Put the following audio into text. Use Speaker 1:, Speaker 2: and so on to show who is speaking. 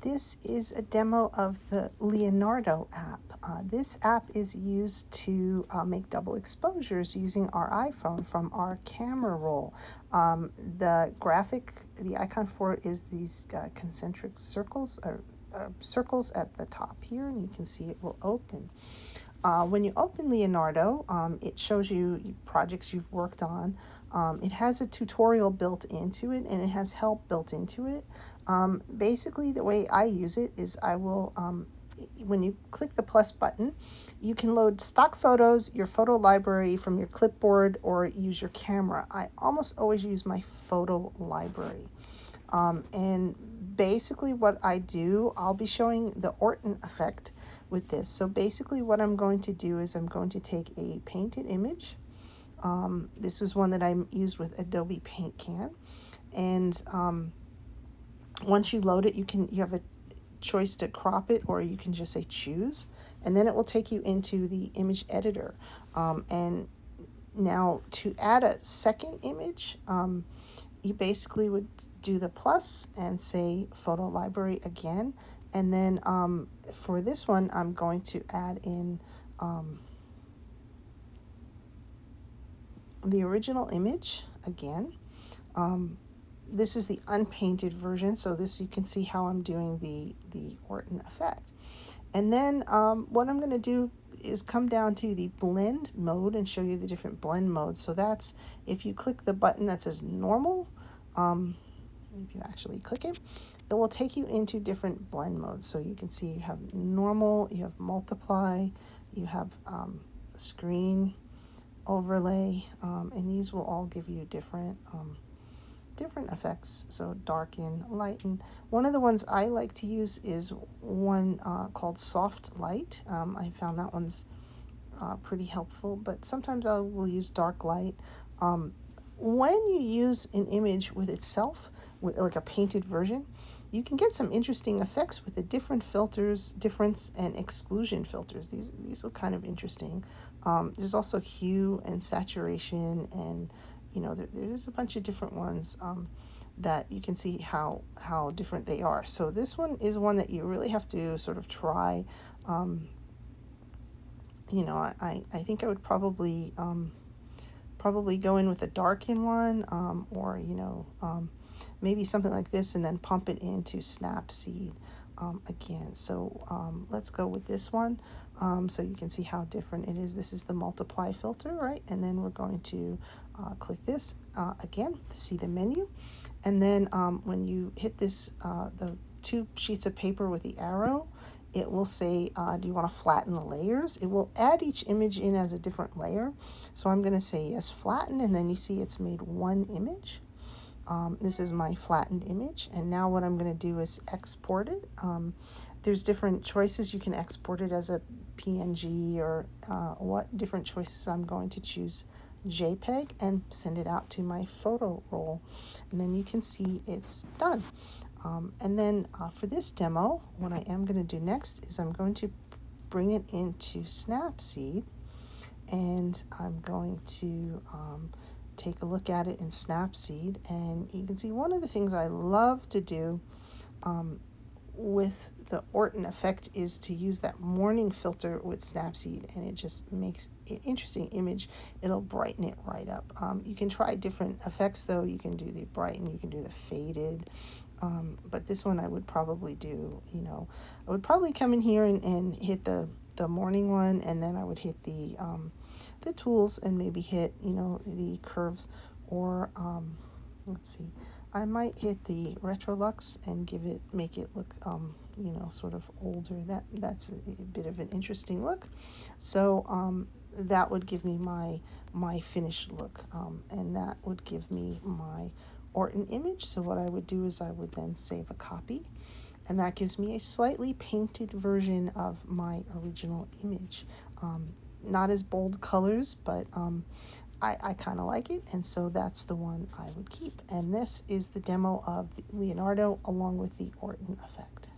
Speaker 1: This is a demo of the Leonardo app. This app is used to make double exposures using our iPhone from our camera roll. The icon for it is these concentric circles, or circles at the top here, and you can see it will open. When you open Leonardo, it shows you projects you've worked on. It has a tutorial built into it, and it has help built into it. Basically, the way I use it is I will, when you click the plus button, you can load stock photos, your photo library from your clipboard, or use your camera. I almost always use my photo library. And basically what I do, I'll be showing the Orton effect with this. So basically what I'm going to do is I'm going to take a painted image. This was one that I used with Adobe PaintCan. And once you load it, you have a choice to crop it, or you can just say choose. And then it will take you into the image editor. And now to add a second image, you basically would do the plus and say photo library again. And then for this one, I'm going to add in the original image again. This is the unpainted version, so this you can see how I'm doing the Orton effect. And then what I'm going to do is come down to the blend mode and show you the different blend modes. So that's if you click the button that says normal, if you actually click it, it will take you into different blend modes. So you can see you have normal, you have multiply, you have screen, overlay, and these will all give you different effects. So darken, lighten. One of the ones I like to use is one called soft light. I found that one's pretty helpful, but sometimes I will use dark light. When you use an image with itself, with like a painted version, you can get some interesting effects with the different filters, difference and exclusion filters. These are kind of interesting. There's also hue and saturation, and there's a bunch of different ones that you can see how different they are. So this one is one that you really have to sort of try. I think I would probably go in with a darken one, or maybe something like this, and then pump it into Snapseed again. So let's go with this one, so you can see how different it is. This is the multiply filter, right? And then we're going to click this again to see the menu. And then when you hit this, the two sheets of paper with the arrow, it will say, do you want to flatten the layers? It will add each image in as a different layer. So I'm going to say yes, flatten, and then you see it's made one image. This is my flattened image, and now what I'm going to do is export it. There's different choices. You can export it as a PNG or what different choices. I'm going to choose JPEG and send it out to my photo roll, and then you can see it's done. And then for this demo, what I am going to do next is I'm going to bring it into Snapseed, and I'm going to take a look at it in Snapseed. And you can see one of the things I love to do with the Orton effect is to use that morning filter with Snapseed, and it just makes an interesting image. It'll brighten it right up. You can try different effects though. You can do the brighten, you can do the faded. But this one I would probably do, I would probably come in here and hit the morning one, and then I would hit the tools and maybe hit, the curves, or let's see, I might hit the Retrolux and make it look, sort of older. That's a bit of an interesting look. So that would give me my finished look, and that would give me my Orton image. So what I would do is I would then save a copy, and that gives me a slightly painted version of my original image. Not as bold colors, but I kind of like it, and so that's the one I would keep. And this is the demo of the Leonardo along with the Orton effect.